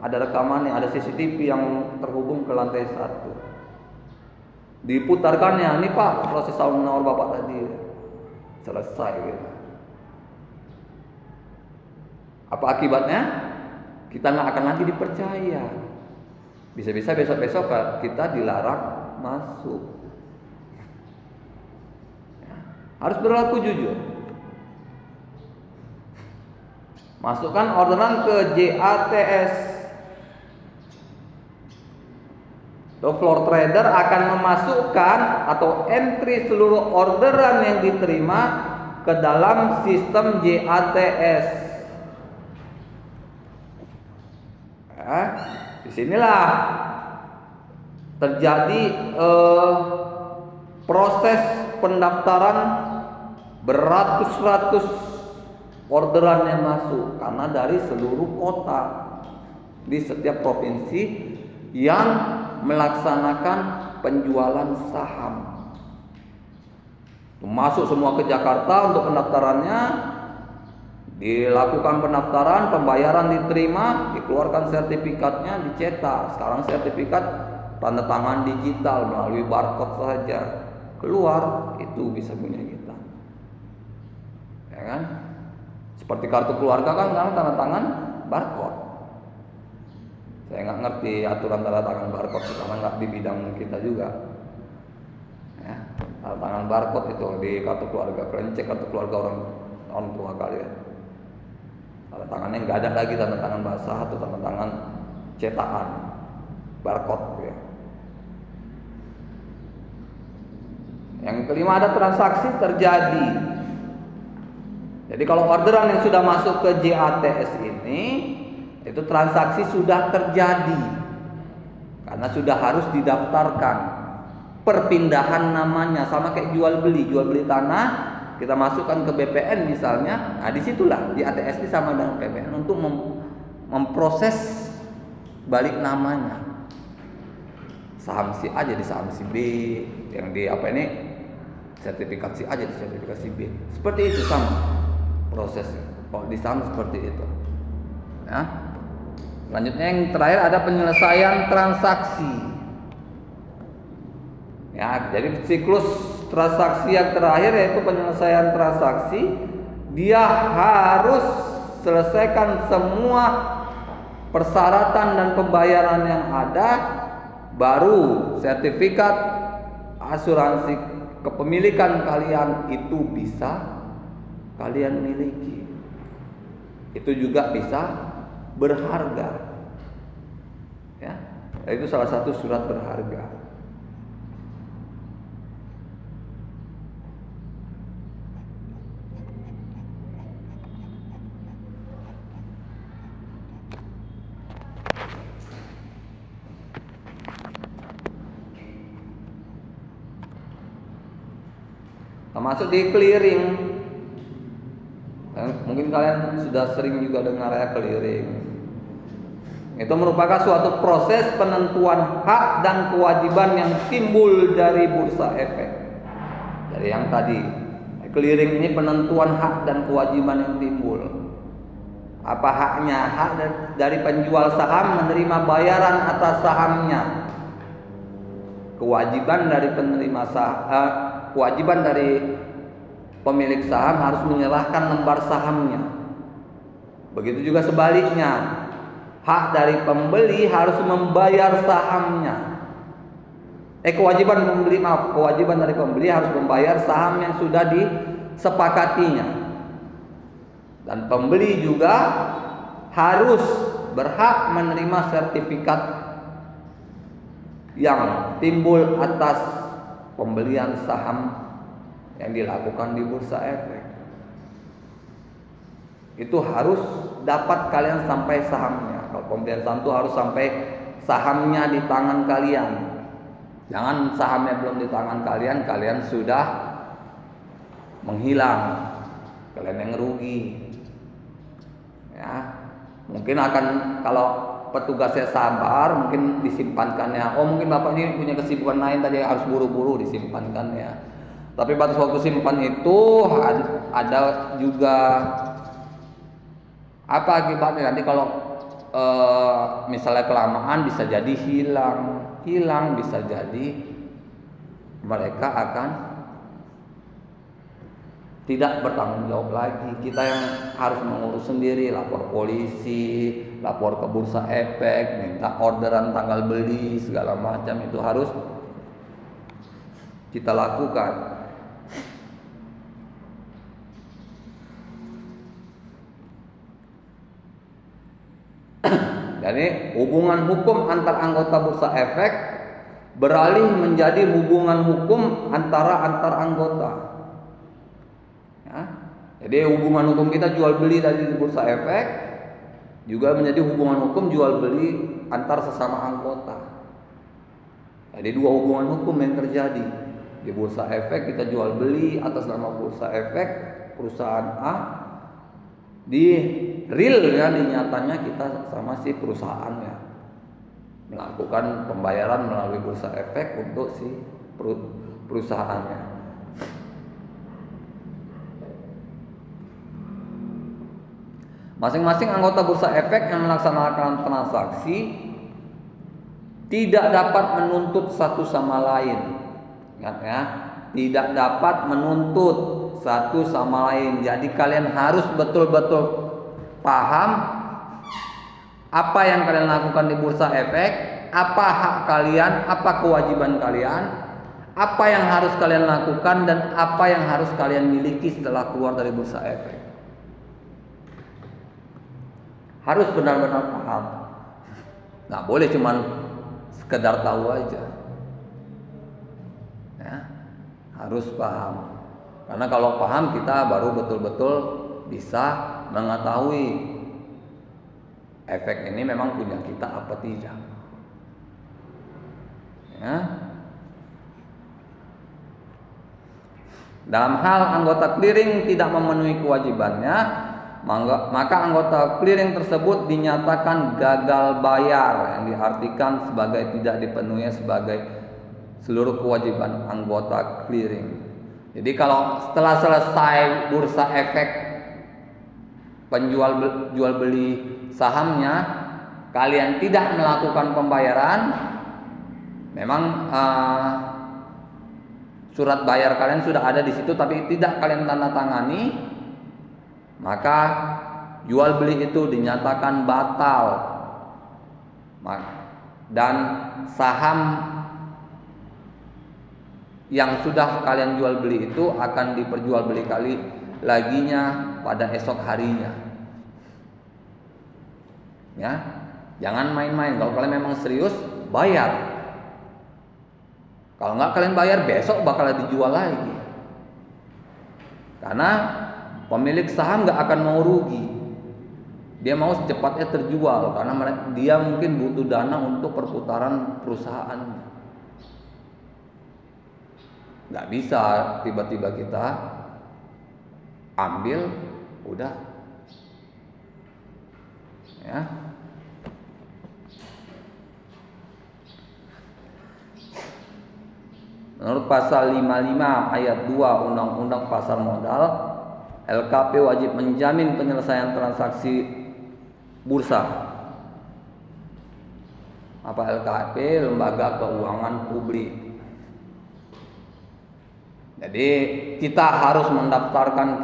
Ada rekamannya, ada CCTV yang terhubung ke lantai 1. Diputarkannya, ini Pak proses tawar menawar Bapak tadi. Selesai gitu. Apa akibatnya? Kita nggak akan lagi dipercaya. Bisa-bisa besok-besok kita dilarang masuk. Ya, harus berlaku jujur. Masukkan orderan ke JATS. Floor trader akan memasukkan atau entry seluruh orderan yang diterima ke dalam sistem JATS. Ya, disinilah terjadi proses pendaftaran beratus-ratus orderan yang masuk karena dari seluruh kota. di setiap provinsi yang melaksanakan penjualan saham. Masuk semua ke Jakarta untuk pendaftarannya, dilakukan pendaftaran, pembayaran diterima, dikeluarkan sertifikatnya, dicetak. Sekarang sertifikat tanda tangan digital melalui barcode saja, keluar, itu bisa punya kita, ya kan? Seperti kartu keluarga kan sekarang tanda tangan barcode. Saya nggak ngerti aturan tanda tangan barcode karena nggak di bidang kita juga. Ya, tanda tangan barcode itu di kartu keluarga. Kalian cek kartu keluarga orang tua kalian. Tanda tangannya nggak ada lagi tanda tangan basah atau tanda tangan cetakan, barcode. Ya. Yang kelima ada transaksi terjadi. Jadi kalau orderan yang sudah masuk ke JATS ini, itu transaksi sudah terjadi karena sudah harus didaftarkan. Perpindahan namanya sama kayak jual beli tanah, kita masukkan ke BPN misalnya. Nah, disitulah di ATS ini sama dengan BPN untuk memproses balik namanya. Saham si A jadi saham si B, yang di apa ini sertifikat si A jadi sertifikat si B. Seperti itu sama prosesnya. Kalau di saham seperti itu. Ya. Selanjutnya yang terakhir ada penyelesaian transaksi. Ya, jadi siklus transaksi yang terakhir yaitu penyelesaian transaksi. Dia harus selesaikan semua persyaratan dan pembayaran yang ada, baru sertifikat asuransi kepemilikan kalian itu bisa kalian miliki. Itu juga bisa berharga. Ya, itu salah satu surat berharga. Termasuk di clearing. Mungkin kalian sudah sering juga dengar ya clearing. Itu merupakan suatu proses penentuan hak dan kewajiban yang timbul dari bursa efek. Dari yang tadi, clearing ini penentuan hak dan kewajiban yang timbul. Apa haknya? Hak dari penjual saham menerima bayaran atas sahamnya. Kewajiban dari penerima saham, kewajiban dari pemilik saham harus menyerahkan lembar sahamnya. Begitu juga sebaliknya, hak dari pembeli harus membayar sahamnya. Kewajiban dari pembeli harus membayar saham yang sudah disepakatinya. Dan pembeli juga harus berhak menerima sertifikat yang timbul atas pembelian saham yang dilakukan di bursa efek. Itu harus dapat kalian sampai sahamnya. Kalau pembelian saham itu harus sampai sahamnya di tangan kalian. Jangan sahamnya belum di tangan kalian, kalian sudah menghilang, kalian yang rugi. Ya, mungkin akan kalau petugasnya sabar, mungkin disimpankannya. Oh, mungkin bapak ini punya kesibukan lain tadi, harus buru-buru disimpankannya. Tapi batas waktu simpan itu ada juga apa akibatnya nanti kalau misalnya kelamaan bisa jadi hilang bisa jadi mereka akan tidak bertanggung jawab lagi. Kita yang harus mengurus sendiri, lapor polisi, lapor ke bursa efek, minta orderan tanggal beli segala macam, itu harus kita lakukan. Jadi hubungan hukum antar anggota bursa efek beralih menjadi hubungan hukum antar anggota. Ya. Jadi hubungan hukum kita jual beli dari bursa efek juga menjadi hubungan hukum jual beli antar sesama anggota. Jadi dua hubungan hukum yang terjadi di bursa efek, kita jual beli atas nama bursa efek perusahaan A, di real ya, di nyatanya kita sama si perusahaan ya melakukan pembayaran melalui bursa efek untuk si perusahaannya. Masing-masing anggota bursa efek yang melaksanakan transaksi tidak dapat menuntut satu sama lain. Ingat ya, tidak dapat menuntut satu sama lain. Jadi kalian harus betul-betul paham apa yang kalian lakukan di bursa efek, apa hak kalian, apa kewajiban kalian, apa yang harus kalian lakukan, dan apa yang harus kalian miliki setelah keluar dari bursa efek. Harus benar-benar paham. Nggak boleh cuman sekedar tahu aja. Ya, harus paham. Karena kalau paham kita baru betul-betul bisa mengetahui efek ini memang punya kita apa tidak. Ya. Dalam hal anggota clearing tidak memenuhi kewajibannya, maka anggota clearing tersebut dinyatakan gagal bayar, yang diartikan sebagai tidak dipenuhi sebagai seluruh kewajiban anggota clearing. Jadi kalau setelah selesai bursa efek jual beli sahamnya, kalian tidak melakukan pembayaran, memang surat bayar kalian sudah ada di situ tapi tidak kalian tanda tangani, maka jual beli itu dinyatakan batal dan saham yang sudah kalian jual beli itu akan diperjualbeli kali laginya pada esok harinya. Ya, jangan main-main. Kalau kalian memang serius, bayar. Kalau nggak kalian bayar, besok bakal dijual lagi. Karena pemilik saham nggak akan mau rugi. Dia mau secepatnya terjual karena dia mungkin butuh dana untuk perputaran perusahaannya. Nggak bisa tiba-tiba kita ambil, udah. Ya. Menurut pasal 55 ayat 2 Undang-Undang Pasar Modal, LKP wajib menjamin penyelesaian transaksi bursa. Apa LKP? Lembaga Keuangan Publik. Jadi kita harus mendaftarkan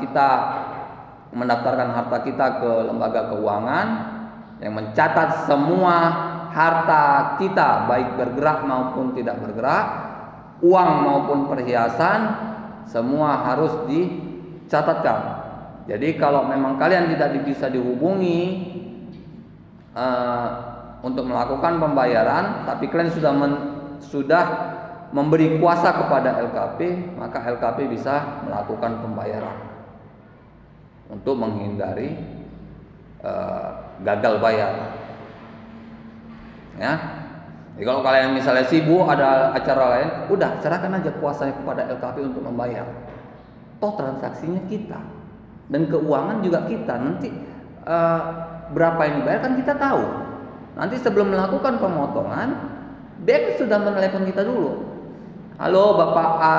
harta kita ke lembaga keuangan yang mencatat semua harta kita, baik bergerak maupun tidak bergerak, uang maupun perhiasan, semua harus dicatatkan. Jadi kalau memang kalian tidak bisa dihubungi untuk melakukan pembayaran, tapi kalian sudah memberi kuasa kepada LKP, maka LKP bisa melakukan pembayaran untuk menghindari gagal bayar. Ya. Jadi kalau kalian misalnya sibuk ada acara lain, udah serahkan aja kuasanya kepada LKP untuk membayar. Toh transaksinya kita dan keuangan juga kita. Nanti berapa yang dibayar kan kita tahu. Nanti sebelum melakukan pemotongan, bank sudah menelepon kita dulu. Halo Bapak A,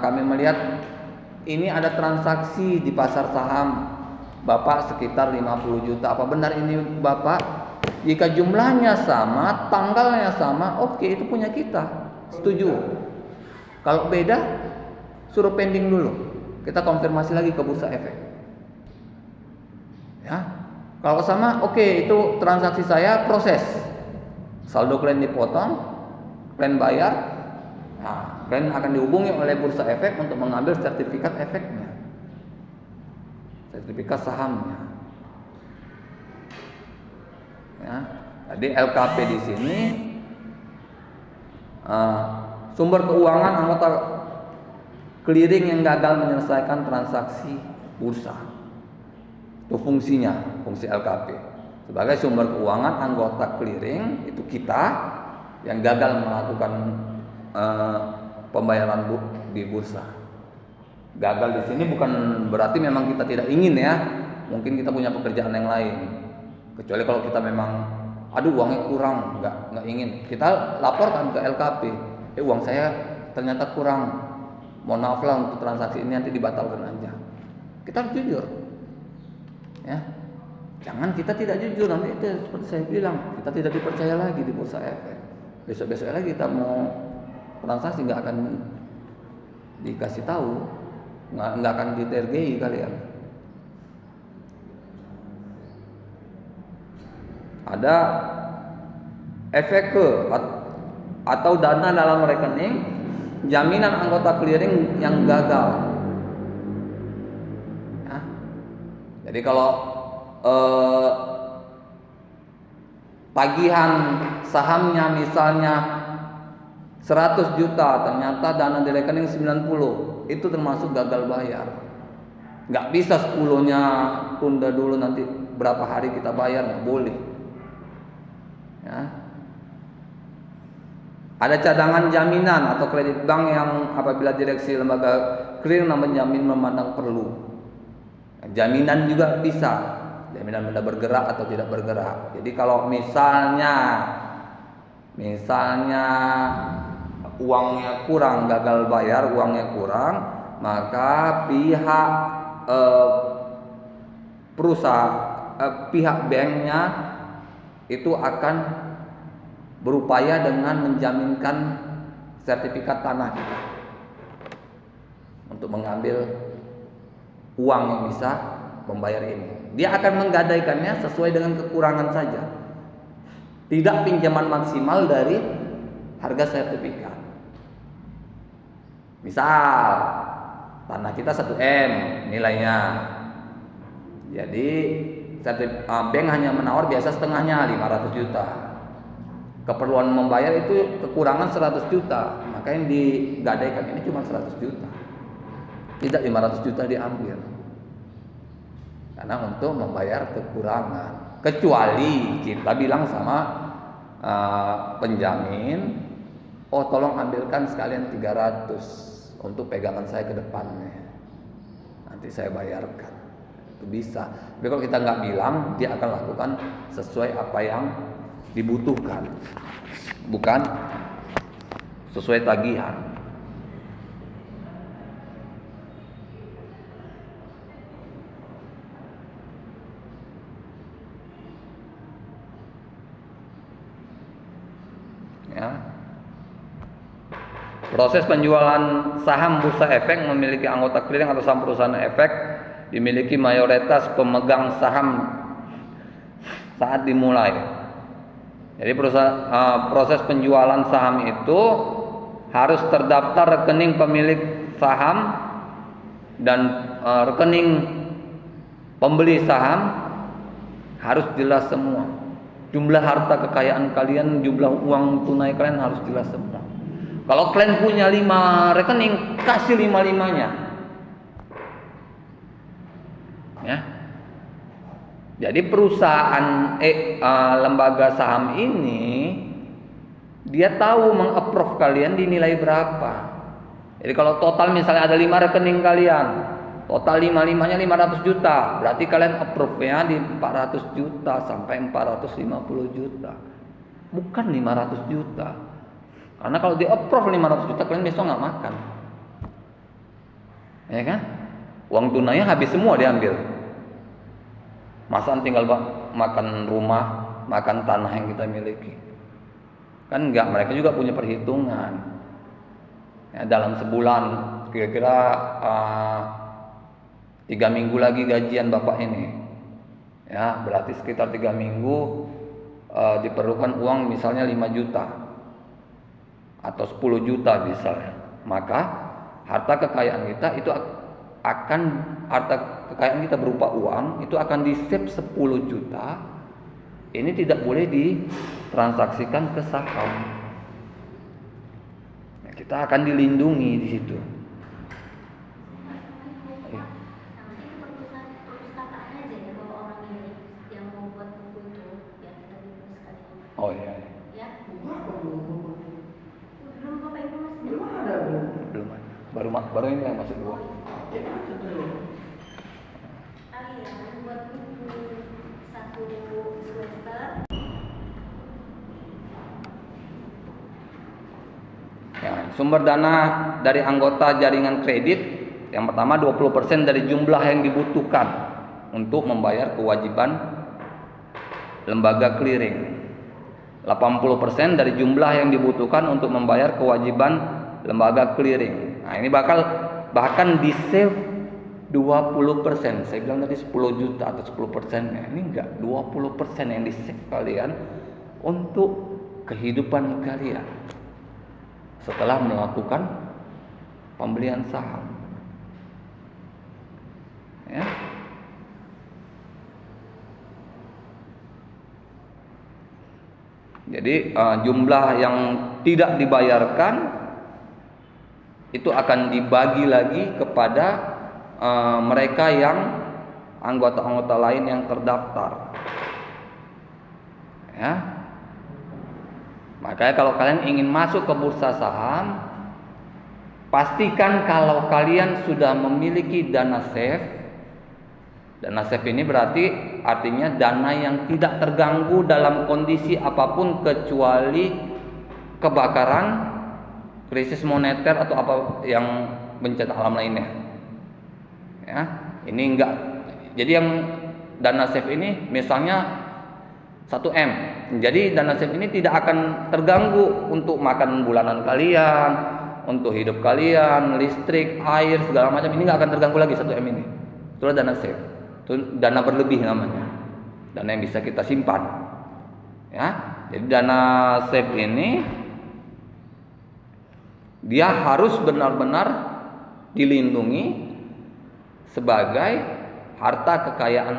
kami melihat ini ada transaksi di pasar saham Bapak sekitar 50 juta. Apa benar ini Bapak? Jika jumlahnya sama, tanggalnya sama, oke, itu punya kita. Setuju. Kalau beda, suruh pending dulu. Kita konfirmasi lagi ke bursa efek. Ya. Kalau sama, oke, itu transaksi saya proses. Saldo kalian dipotong, kalian bayar. Nah, kalian akan dihubungi oleh bursa efek untuk mengambil sertifikat efeknya. Sertifikat sahamnya. Ya, jadi LKP di sini sumber keuangan anggota clearing yang gagal menyelesaikan transaksi bursa. Itu fungsinya, fungsi LKP. Sebagai sumber keuangan anggota clearing itu kita yang gagal melakukan pembayaran di bursa. Gagal di sini bukan berarti memang kita tidak ingin ya. mungkin kita punya pekerjaan yang lain. Kecuali kalau kita memang, aduh uangnya kurang, nggak ingin, kita laporkan ke LKP, uang saya ternyata kurang, mohon maaf lah untuk transaksi ini nanti dibatalkan aja. Kita harus jujur, ya. Jangan kita tidak jujur, nanti itu seperti saya bilang, kita tidak dipercaya lagi di bursa efek. Besok lagi kita mau transaksi nggak akan dikasih tahu, nggak akan ditergei kalian. Ada efek atau dana dalam rekening jaminan anggota clearing yang gagal. Ya. Jadi kalau tagihan sahamnya misalnya 100 juta, ternyata dana di rekening 90, itu termasuk gagal bayar. Nggak bisa 10-nya tunda dulu, nanti berapa hari kita bayar, nggak boleh. Ya. Ada cadangan jaminan atau kredit bank yang apabila direksi lembaga clearing menjamin memandang perlu. Jaminan juga bisa, jaminan benda bergerak atau tidak bergerak. Jadi kalau misalnya uangnya kurang, gagal bayar, uangnya kurang, maka pihak pihak banknya itu akan berupaya dengan menjaminkan sertifikat tanah kita untuk mengambil uang yang bisa membayar ini. Dia akan menggadaikannya sesuai dengan kekurangan saja, tidak pinjaman maksimal dari harga sertifikat. Misal tanah kita 1M nilainya, jadi bank hanya menawar biasa setengahnya 500 juta. Keperluan membayar itu kekurangan 100 juta, maka yang digadaikan ini cuma 100 juta, tidak 500 juta diambil, karena untuk membayar kekurangan. Kecuali kita bilang sama penjamin, oh tolong ambilkan sekalian 300 untuk pegangan saya ke depannya, nanti saya bayarkan. Itu bisa. Tapi kalau kita nggak bilang, dia akan lakukan sesuai apa yang dibutuhkan, bukan sesuai tagihan. Ya. Proses penjualan saham bursa efek memiliki anggota clearing atau saham perusahaan efek dimiliki mayoritas pemegang saham saat dimulai. Jadi proses penjualan saham itu harus terdaftar rekening pemilik saham dan rekening pembeli saham, harus jelas semua. Jumlah harta kekayaan kalian, jumlah uang tunai kalian harus jelas semua. Kalau kalian punya 5 rekening, kasih 5-5-nya. Ya. Jadi perusahaan lembaga saham ini dia tahu meng-approve kalian dinilai berapa. Jadi kalau total misalnya ada 5 rekening kalian, total 5-5-nya 500 juta, berarti kalian approve-nya di 400 juta sampai 450 juta. Bukan 500 juta. Karena kalau di approve 500 juta kalian besok nggak makan. Ya kan? Uang tunainya habis semua diambil. Masa tinggal makan rumah, makan tanah yang kita miliki. Kan enggak, mereka juga punya perhitungan. Ya, dalam sebulan kira-kira 3 minggu lagi gajian bapak ini. Ya, berarti sekitar 3 minggu diperlukan uang misalnya 5 juta atau 10 juta misalnya. Maka harta kekayaan kita itu harta kekayaan kita berupa uang itu akan di-save 10 juta. Ini tidak boleh ditransaksikan ke saham. Nah, kita akan dilindungi di situ. Oh iya. Ya. Belum ada. Baru ini yang masuk dua. sumber dana dari anggota jaringan kredit, yang pertama 20% dari jumlah yang dibutuhkan untuk membayar kewajiban lembaga clearing. 80% dari jumlah yang dibutuhkan untuk membayar kewajiban lembaga clearing. Nah, ini bahkan di save 20%. Saya bilang tadi 10 juta atau 10%. Ini enggak, 20% yang di save kalian untuk kehidupan kalian setelah melakukan pembelian saham. Ya. Jadi jumlah yang tidak dibayarkan itu akan dibagi lagi kepada mereka yang anggota-anggota lain yang terdaftar. Ya. Makanya kalau kalian ingin masuk ke bursa saham, pastikan kalau kalian sudah memiliki dana safe. Dana safe ini berarti artinya dana yang tidak terganggu dalam kondisi apapun kecuali kebakaran, krisis moneter atau apa yang bencana alam lainnya. Ya, ini enggak. Jadi yang dana safe ini misalnya 1M. Jadi dana safe ini tidak akan terganggu untuk makan bulanan kalian, untuk hidup kalian, listrik, air, segala macam, ini enggak akan terganggu lagi 1M ini. Itu dana safe. Itu dana berlebih namanya, dana yang bisa kita simpan, ya. Jadi dana safe ini dia harus benar-benar dilindungi sebagai harta kekayaan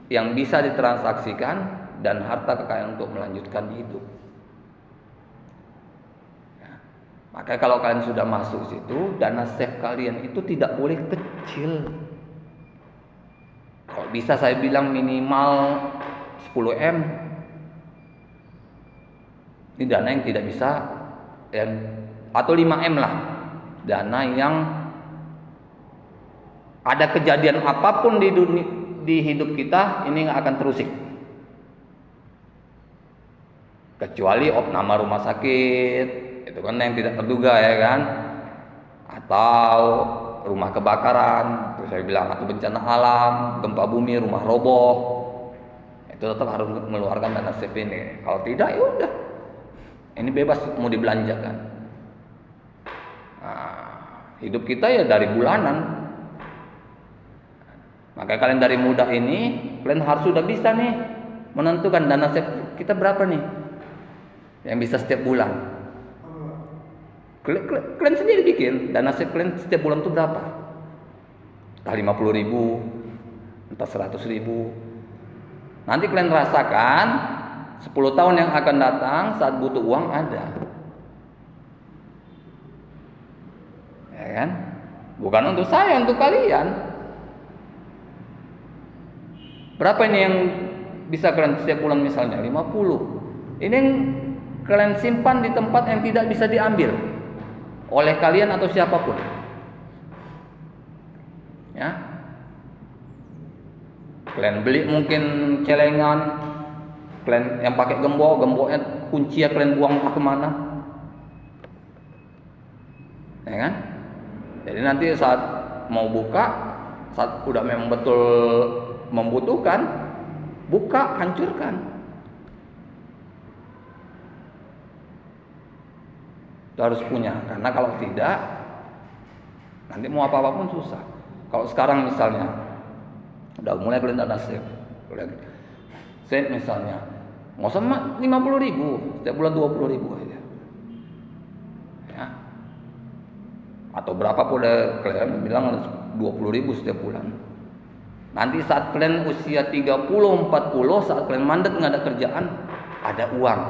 yang bisa ditransaksikan dan harta kekayaan untuk melanjutkan hidup. Ya. Maka kalau kalian sudah masuk situ, dana safe kalian itu tidak boleh kecil. Kalau bisa saya bilang minimal 10M. Ini dana yang tidak bisa atau 5M lah. Dana yang ada kejadian apapun di hidup kita ini nggak akan terusik. Kecuali nama rumah sakit, itu kan yang tidak terduga ya kan. Atau rumah kebakaran, terus saya bilang atau bencana alam, gempa bumi, rumah roboh, itu tetap harus mengeluarkan dana safe ini. Kalau tidak ya udah, ini bebas mau dibelanjakan. Nah, hidup kita ya dari bulanan. Maka kalian dari muda ini, kalian harus sudah bisa nih menentukan dana safe kita berapa nih, yang bisa setiap bulan. Kalian sendiri bikin dana safe kalian setiap bulan itu berapa? Entah 50.000, entah 100.000. Nanti kalian rasakan 10 tahun yang akan datang saat butuh uang ada. Ya kan? Bukan untuk saya, untuk kalian. Berapa ini yang bisa kalian setiap bulan misalnya? 50. Ini yang kalian simpan di tempat yang tidak bisa diambil oleh kalian atau siapapun, ya. Kalian beli mungkin celengan, kalian yang pakai gemboknya kunci ya kalian buang kemana, ya kan? Jadi nanti saat mau buka, saat udah memang betul membutuhkan, buka, hancurkan. Harus punya, karena kalau tidak nanti mau apa-apa pun susah. Kalau sekarang misalnya udah mulai kalian dana safe misalnya nggak usah 50.000 setiap bulan, 20.000 aja ya. Atau berapa pun kalian bilang 20.000 setiap bulan. Nanti saat kalian usia 30-40, saat kalian mandek nggak ada kerjaan, ada uang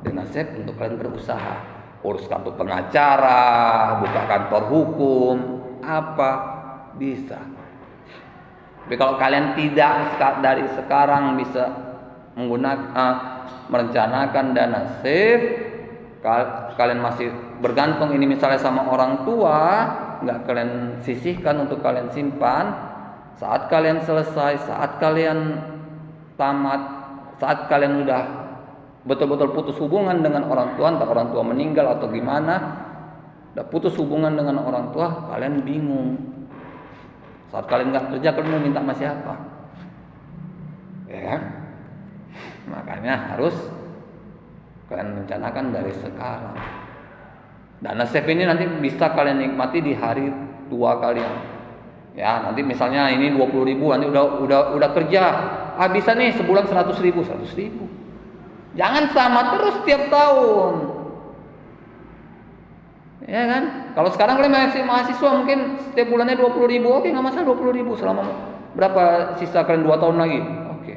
dana safe untuk kalian berusaha, urus kartu pengacara, buka kantor hukum, apa bisa. Tapi kalau kalian tidak dari sekarang bisa merencanakan dana safe, kalian masih bergantung ini misalnya sama orang tua, nggak kalian sisihkan untuk kalian simpan. Saat kalian selesai, saat kalian tamat, saat kalian udah betul-betul putus hubungan dengan orang tua, entah orang tua meninggal atau gimana, udah putus hubungan dengan orang tua, kalian bingung. Saat kalian nggak kerja, kalian mau minta sama siapa? Ya kan? Makanya harus kalian rencanakan dari sekarang. Dana save ini nanti bisa kalian nikmati di hari tua kalian. Ya, nanti misalnya ini 20.000, nanti udah kerja, bisa nih sebulan 100.000. Jangan sama terus tiap tahun. Ya kan? Kalau sekarang kalian masih mahasiswa mungkin setiap bulannya 20.000, oke nggak masalah 20.000 selama berapa sisa kalian 2 tahun lagi. Oke.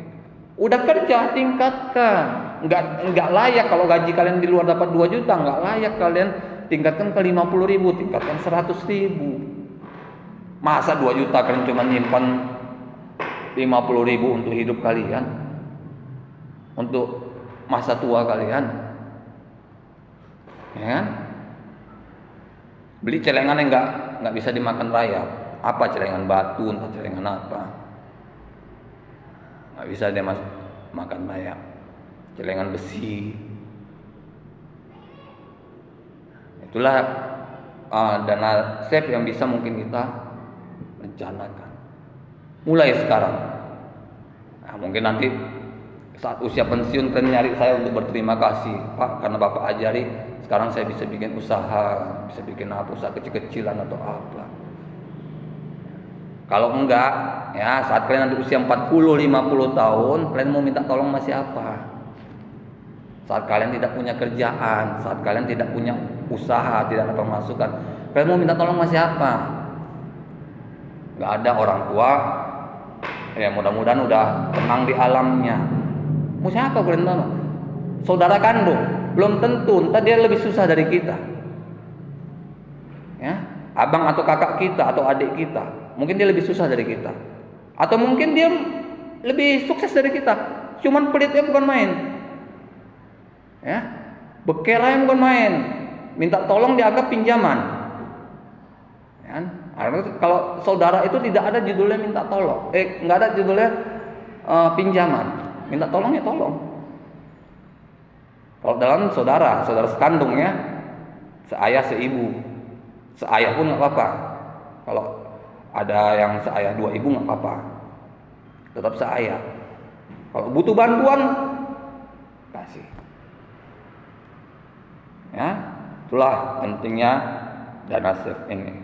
Udah kerja tingkatkan. Nggak layak kalau gaji kalian di luar dapat 2 juta, nggak layak kalian tingkatkan ke 50.000, tingkatkan 100.000. Masa 2 juta kalian cuma nyimpan 50.000 untuk hidup kalian, untuk masa tua kalian, ya kan? Beli celengan yang nggak bisa dimakan rayap, apa celengan batu, entah celengan apa, nggak bisa dia makan rayap, celengan besi. Itulah dana save yang bisa mungkin kita rencanakan mulai sekarang. Nah, mungkin nanti saat usia pensiun kalian nyari saya untuk berterima kasih, Pak, karena Bapak ajari sekarang saya bisa bikin usaha, bisa bikin apa, usaha kecil-kecilan atau apa. Kalau enggak, ya saat kalian nanti usia 40-50 tahun, kalian mau minta tolong sama siapa? Saat kalian tidak punya kerjaan, saat kalian tidak punya usaha, tidak ada pemasukan, kalian mau minta tolong sama siapa? Enggak ada. Orang tua, ya mudah-mudahan udah tenang di alamnya. Mau siapa kalian tolong? Saudara kandung, belum tentu, entah dia lebih susah dari kita. Ya, abang atau kakak kita atau adik kita, mungkin dia lebih susah dari kita. Atau mungkin dia lebih sukses dari kita. Cuman pelitnya bukan main. Ya, bekeranya bukan main. Minta tolong dianggap pinjaman. Ya, kalau saudara itu tidak ada judulnya minta tolong. Nggak ada judulnya pinjaman. Minta tolong ya tolong. Kalau dalam saudara sekandung ya, seayah seibu, seayah pun nggak apa-apa. Kalau ada yang seayah 2 ibu nggak apa-apa, tetap seayah. Kalau butuh bantuan, kasih. Ya, itulah pentingnya dana save ini.